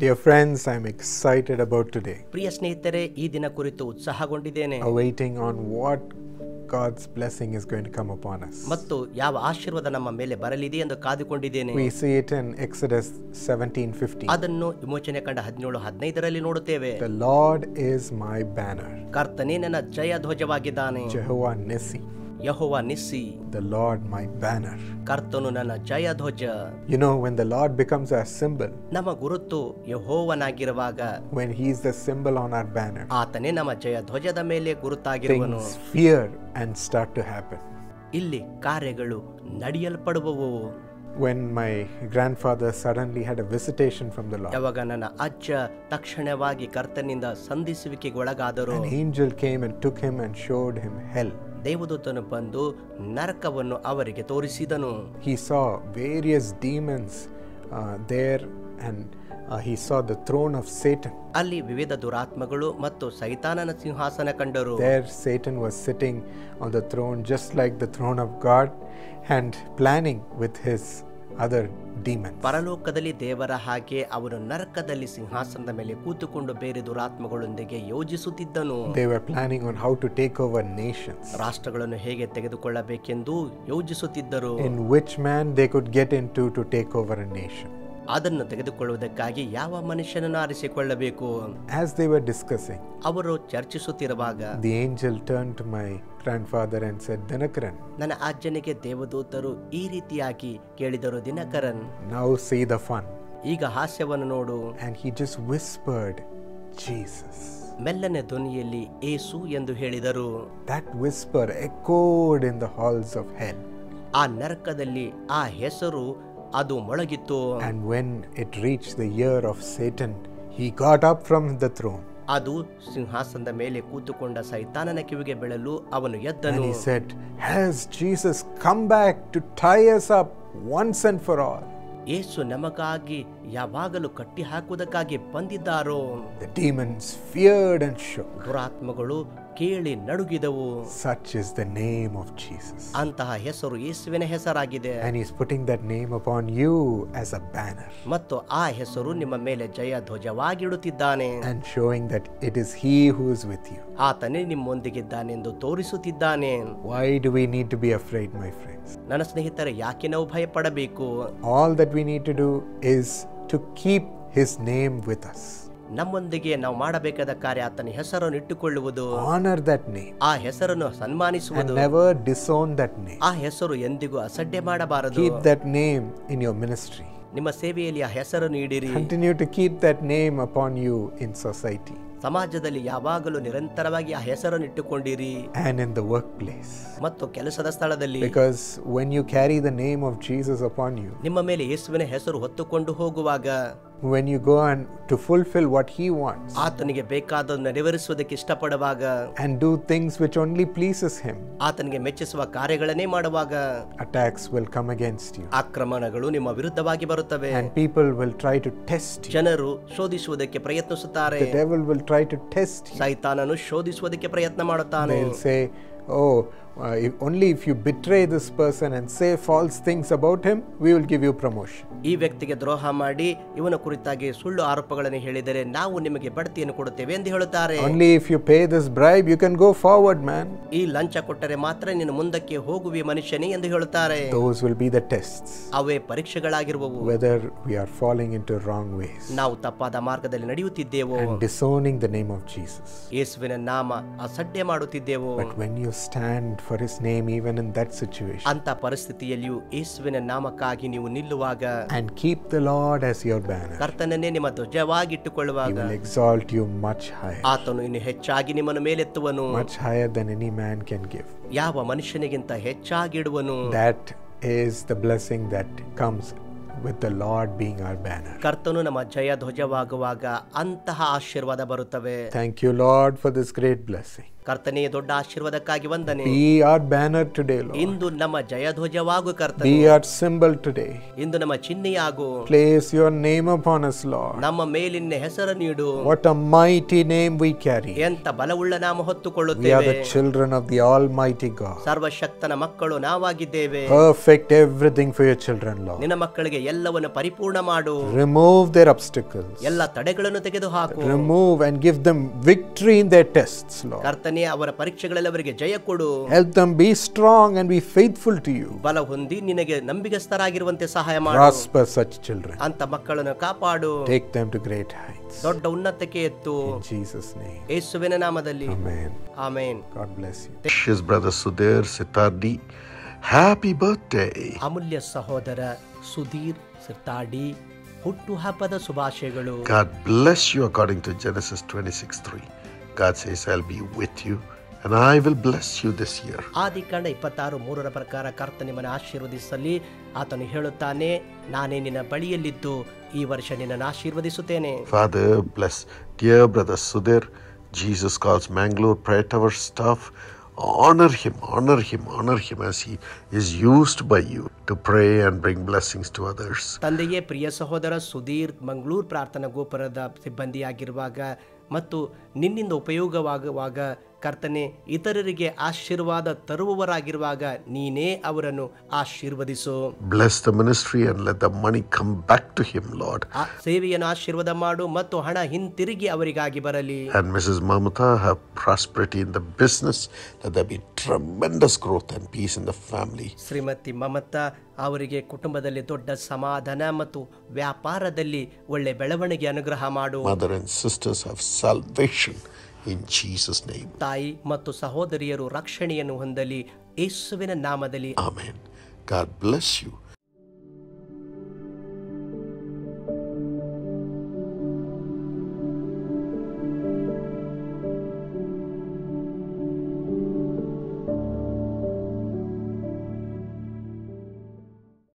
Dear friends, I'm excited about today. ಪ್ರಿಯ ಸ್ನೇಹಿತರೆ, ಈ ದಿನ ಕುರಿತು ಉತ್ಸಾಹಗೊಂಡಿದ್ದೇನೆ. Awaiting on what God's blessing is going to come upon us. ಮತ್ತು ಯಾವ ಆಶೀರ್ವಾದ ನಮ್ಮ ಮೇಲೆ ಬರಲಿದೆ ಎಂದು ಕಾದುಕೊಂಡಿದ್ದೇನೆ. We see it in Exodus 17:15. ಅದನ್ನು ವಿಮೋಚನೆ ಕಂಡ 17:15 ನೋಡುತ್ತೇವೆ. The Lord is my banner. ಕರ್ತನೇ ನನ್ನ ಜಯ ಧ್ವಜವಾಗಿದ್ದಾನೆ. Jehovah Nissi. Jehovah Nissi. The Lord my banner. ಕರ್ತನು ನನ್ನ ಜಯ ಧ್ವಜ. You know, when the Lord becomes our symbol, ನಮ್ಮ ಗುರುತು ಯೆಹೋವನಾಗಿರುವಾಗ, when He is the symbol on our banner, ಆತನೇ ನಮ್ಮ ಜಯ ಧ್ವಜದ ಮೇಲೆ ಗುರುತಾಗಿರುವನು. things fear and start to happen. ಇಲ್ಲಿ ಕಾರ್ಯಗಳು ನಡೆಯಲ್ಪಡುವವು. When my grandfather suddenly had a visitation from the Lord, ಯಾವಾಗ ನನ್ನ ಅಜ್ಜ ತಕ್ಷಣವಾಗಿ ಕರ್ತನಿಂದ ಸಂಧಿಸುವಿಕೆಗೊಳಗಾದರು, an angel came and took him and showed him hell. ದೇವದೂತನು ಬಂದು ನರಕವನ್ನು ಅವರಿಗೆ ತೋರಿಸಿದನು. He saw various demons there, and he saw the throne of Satan. ಅಲ್ಲಿ ವಿವಿಧ ದುರಾತ್ಮಗಳು ಮತ್ತು ಸೈತಾನನ ಸಿಂಹಾಸನ ಕಂಡರು. There Satan was sitting on the throne just like the throne of God and planning with his other demons. ಪರಲೋಕದಲ್ಲಿ ದೇವರ ಹಾಗೆ ಅವನು ನರಕದಲ್ಲಿ ಸಿಂಹಾಸನದ ಮೇಲೆ ಕೂತುಕೊಂಡು ಬೇರೆ ದುರಾತ್ಮಗಳೊಂದಿಗೆ ಯೋಜಿಸುತ್ತಿದ್ದನು. They were planning on how to take over nations, ರಾಷ್ಟ್ರಗಳನ್ನು ಹೇಗೆ ತೆಗೆದುಕೊಳ್ಳಬೇಕೆಂದು ಯೋಜಿಸುತ್ತಿದ್ದರು. in which man they could get into to take over a nation. ಅದನ್ನು ತೆಗೆದುಕೊಳ್ಳುವುದಕ್ಕಾಗಿ ಯಾವ ಮನುಷ್ಯನನ್ನು ಆರಿಸಿಕೊಳ್ಳಬೇಕು. As they were discussing, ಅವರು ಚರ್ಚಿಸುತ್ತಿರುವಾಗ the angel turned to my grandfather and said, Dinakaran, ನನ್ನ ಅಜ್ಜನಿಗೆ ದೇವದೂತರು ಈ ರೀತಿಯಾಗಿ ಕೇಳಿದರು, Dinakaran, now see the fun. ಈಗ ಹಾಸ್ಯವನ್ನು ನೋಡು. And he just whispered, Jesus. ಮೆಲ್ಲನೆ ಧ್ವನಿಯಲ್ಲಿ ಏಸು ಎಂದು ಹೇಳಿದರು. That whisper echoed in the halls of hell. ಆ ನರಕದಲ್ಲಿ ಆ ಹೆಸರು ಅದು ಮೊಳಗಿತ್ತು. And when it reached the ear of Satan, he got up from the throne. ಅದು ಸಿಂಹಾಸನದ ಮೇಲೆ ಕೂತುಕೊಂಡ ಸೈತಾನನ ಕಿವಿಗೆ ಬೀಳಲು ಅವನು ಎದ್ದನು. And he said, has Jesus come back to tie us up once and for all? ಯೇಸು ನಮಗಾಗಿ ಯಾವಾಗಲೂ ಕಟ್ಟಿ ಹಾಕುವುದಕ್ಕಾಗಿ ಬಂದಿದ್ದಾರೋ. The demons feared and shook. ದುರಾತ್ಮಗಳು ಕೇಳಿ ನಡುಗಿದವು. Such is the name of Jesus. ಅಂತಹ ಹೆಸರು ಯೇಸುವಿನ ಹೆಸರಾಗಿದೆ. And he's putting that name upon you as a banner. ಮತ್ತು ಆ ಹೆಸರು ನಿಮ್ಮ ಮೇಲೆ ಜಯ ಧ್ವಜವಾಗಿಡುತ್ತಿದ್ದಾನೆ. And showing that it is he who is with you. ಆತನೇ ನಿಮ್ಮೊಂದಿಗಿದ್ದಾನೆಂದು ತೋರಿಸುತ್ತಿದ್ದಾನೆ. Why do we need to be afraid, my friends? ನನ್ನ ಸ್ನೇಹಿತರೆ, ಯಾಕೆ ನಾವು ಭಯಪಡಬೇಕು? All that we need to do is to keep his name with us. ನಮ್ಮೊಂದಿಗೆ ನಾವು ಮಾಡಬೇಕಾದ ಕಾರ್ಯ ಆತನ ಹೆಸರನ್ನು ಇಟ್ಟುಕೊಳ್ಳುವುದು. Honor that name. ಆ ಹೆಸರನ್ನು ಸನ್ಮಾನಿಸುವುದು. And never disown that name. ಆ ಹೆಸರು ಎಂದಿಗೂ ಅಸಡ್ಡೆ ಮಾಡಬಾರದು. Keep that name in your ministry. ನಿಮ್ಮ ಸೇವೆಯಲ್ಲಿ ಆ ಹೆಸರನ್ನು ಇಡಿರಿ. Continue to keep that name upon you in society. ಸಮಾಜದಲ್ಲಿ ಯಾವಾಗಲೂ ನಿರಂತರವಾಗಿ ಆ ಹೆಸರನ್ನು ಇಟ್ಟುಕೊಂಡಿರಿ. And in the workplace. ಮತ್ತು ಕೆಲಸದ ಸ್ಥಳದಲ್ಲಿ. Because when you carry the name of Jesus upon you, ನಿಮ್ಮ ಮೇಲೆ ಯೇಸುವಿನ ಹೆಸರು ಹೊತ್ತುಕೊಂಡು ಹೋಗುವಾಗ, when you go and to fulfill what he wants, ಆತನಿಗೆ ಬೇಕಾದನ್ನು ನೆರವೇರಿಸುವುದಕ್ಕೆ ಇಷ್ಟಪಡುವಾಗ, and do things which only pleases him, ಆತನಿಗೆ ಮೆಚ್ಚಿಸುವ ಕಾರ್ಯಗಳನ್ನೇ ಮಾಡುವಾಗ, attacks will come against you. ಆಕ್ರಮಣಗಳು ನಿಮ್ಮ ವಿರುದ್ಧವಾಗಿ ಬರುತ್ತವೆ. And people will try to test you. ಜನರು ಶೋಧಿಸುವುದಕ್ಕೆ ಪ್ರಯತ್ನಿಸುತ್ತಾರೆ. The devil will try to test you. ಸೈತಾನನು ಶೋಧಿಸುವುದಕ್ಕೆ ಪ್ರಯತ್ನ ಮಾಡುತ್ತಾನೆ. They'll say, oh, if you betray this person and say false things about him, we will give you promotion. ಈ ವ್ಯಕ್ತಿಗೆ ದ್ರೋಹ ಮಾಡಿ ಇವನ ಕುರಿತಾಗಿ ಸುಳ್ಳು ಆರೋಪಗಳನ್ನು ಹೇಳಿದರೆ ನಾವು ನಿಮಗೆ ಬಡ್ತಿಯನ್ನು ಕೊಡುತ್ತೇವೆ ಎಂದು ಹೇಳುತ್ತಾರೆ. Only if you pay this bribe, you can go forward, man. ಈ ಲಂಚ ಕೊಟ್ಟರೆ ಮಾತ್ರ ನೀನು ಮುಂದಕ್ಕೆ ಹೋಗುವೆ ಮನುಷ್ಯನೇ ಎಂದು ಹೇಳುತ್ತಾರೆ. Those will be the tests. Away ಪರೀಕ್ಷೆಗಳಾಗಿರುವವು. Whether we are falling into wrong ways. ನಾವು ತಪ್ಪಾದ ಮಾರ್ಗದಲ್ಲಿ ನಡೆಯುತ್ತಿದ್ದೇವೋ. And disowning the name of Jesus. ಯೇಸುವಿನ ನಾಮ ಅಸಡ್ಡೆ ಮಾಡುತ್ತಿದ್ದೇವೋ. But when you stand for his name, even in that situation, ಅಂತ ಪರಿಸ್ಥಿತಿಯಲ್ಲಿಯೂ ಯೇಸುವಿನ ನಾಮಕ್ಕಾಗಿ ನೀವು ನಿಲ್ಲುವಾಗ, and keep the Lord as your banner, ಕರ್ತನನ್ನೇ ನಿಮ್ಮ ಧ್ವಜವಾಗಿಟ್ಟುಕೊಳ್ಳುವಾಗ, he will exalt you much higher. ಆತನು ಇನ್ನು ಹೆಚ್ಚಾಗಿ ನಿಮ್ಮನ್ನು ಮೇಲೆತ್ತುವನು. Much higher than any man can give. ಯಾವ ಮನುಷ್ಯನಿಗಿಂತ ಹೆಚ್ಚಾಗಿಡುವನು. That is the blessing that comes with the Lord being our banner. ಕರ್ತನು ನಮ್ಮ ಜಯ ಧ್ವಜವಾಗುವಾಗ ಅಂತಹ ಆಶೀರ್ವಾದ ಬರುತ್ತವೆ. Thank you, Lord, for this great blessing. ಕರ್ತನೇ ದೊಡ್ಡ ಆಶೀರ್ವಾದಕ್ಕಾಗಿ ವಂದನೆ. Be our banner today, Lord. ಇಂದು ನಮ್ಮ ಜಯಧ್ವಜವಾಗು ಕರ್ತನೇ. Be our symbol today. ಇಂದು ನಮ್ಮ ಚಿಹ್ನೆಯಾಗು. Place your name upon us, Lord. ನಮ್ಮ ಮೇಲಿನ ಹೆಸರು ನೀಡು. What a mighty name we carry. ಎಂತ ಬಲವುಳ್ಳ ನಾಮ ಹೊತ್ತುಕೊಳ್ಳುತ್ತೇವೆ. We are the children of the Almighty God. ಸರ್ವಶಕ್ತನ ಮಕ್ಕಳು ನಾವಾಗಿದ್ದೇವೆ. Perfect everything for your children, Lord. ನಿನ್ನ ಮಕ್ಕಳಿಗೆ ಎಲ್ಲವನ್ನು ಪರಿಪೂರ್ಣ ಮಾಡು. Remove their obstacles. ಎಲ್ಲ ತಡೆಗಳನ್ನು ತೆಗೆದುಹಾಕು. Remove and give them victory in their tests, Lord. ಕರ್ತನೇ ಅವರ ಪರೀಕ್ಷೆಗಳಲ್ಲಿ ಅವರಿಗೆ ಜಯ ಕೊಡು. Help them be strong and be faithful to you. ಬಲ ಹೊಂದಿ ನಿನಗೆ ನಂಬಿಗಸ್ತರಾಗಿರುವಂತೆ ಸಹಾಯ ಮಾಡು. Prosper such children. ಅಂತ ಮಕ್ಕಳನ್ನು ಕಾಪಾಡು. Take them to great heights. ದೊಡ್ಡ ಉನ್ನತಕ್ಕೆ ಎತ್ತು. In Jesus' name. ಯೇಸುವಿನ ನಾಮದಲ್ಲಿ. Amen. Amen. God bless you. His brother Sudhir Sitardi, happy birthday. ಅಮೂಲ್ಯ ಸಹೋದರ ಸುಧೀರ್ ಸಿರ್ತಾಡಿ ಹುಟ್ಟು ಹಬ್ಬದ ಶುಭಾಶಯಗಳು. God bless you according to Genesis 26:3. God says, I'll be with you and I will bless you this year. ಆದಿಕಾಂಡ 26:3 ಪ್ರಕಾರ ಕರ್ತನು ನಿಮ್ಮನ್ನು ಆಶೀರ್ವದಿಸಲಿ. ಆತನು ಹೇಳುತ್ತಾನೆ, ನಾನೇ ನಿನ್ನ ಬಳಿಯಲ್ಲಿದ್ದು ಈ ವರ್ಷ ನಿನ್ನನ್ನು ಆಶೀರ್ವದಿಸುತ್ತೇನೆ. Father, bless dear brother Sudhir. Jesus calls Mangalore Prayer Tower staff. Honor him as he is used by you to pray and bring blessings to others. ತಂದೆಯೇ, ಪ್ರಿಯ ಸಹೋದರ ಸುಧೀರ್ ಮಂಗಳೂರು ಪ್ರಾರ್ಥನಾ ಗೋಪುರದ ಸಿಬ್ಬಂದಿಯಾಗಿರುವಾಗ ಮತ್ತು ನಿನ್ನಿಂದ ಉಪಯೋಗವಾಗುವಾಗ ಕರ್ತನೆ ಇತರರಿಗೆ ಆಶೀರ್ವಾದ ತರುವವರಾಗಿರುವಾಗ ನೀನೇ ಅವರನ್ನು ಆಶೀರ್ವದಿಸು. Bless the ministry and let the money come back to him, Lord. ಆ ಸೇವೆಯನ್ನು ಆಶೀರ್ವಾದ ಮಾಡು ಮತ್ತು ಹಣ ಹಿಂತಿರುಗಿ ಅವರಿಗಾಗಿ ಬರಲಿ. And Mrs. Mamata have prosperity in the business. Let there be tremendous growth and peace in the family. Shrimati Mamata ಅವರಿಗೆ ಕುಟುಂಬದಲ್ಲಿ ದೊಡ್ಡ ಸಮಾಧಾನ ಮತ್ತು ವ್ಯಾಪಾರದಲ್ಲಿ ಒಳ್ಳೆ ಬೆಳವಣಿಗೆ ಅನುಗ್ರಹ ಮಾಡು. Mother and sisters have salvation in Jesus' name. ತಾಯಿ ಮತ್ತು ಸಹೋದರಿಯರು ರಕ್ಷಣೆಯನ್ನು ಹೊಂದಲಿ ಯೇಸುವಿನ ನಾಮದಲ್ಲಿ. Amen. God bless you.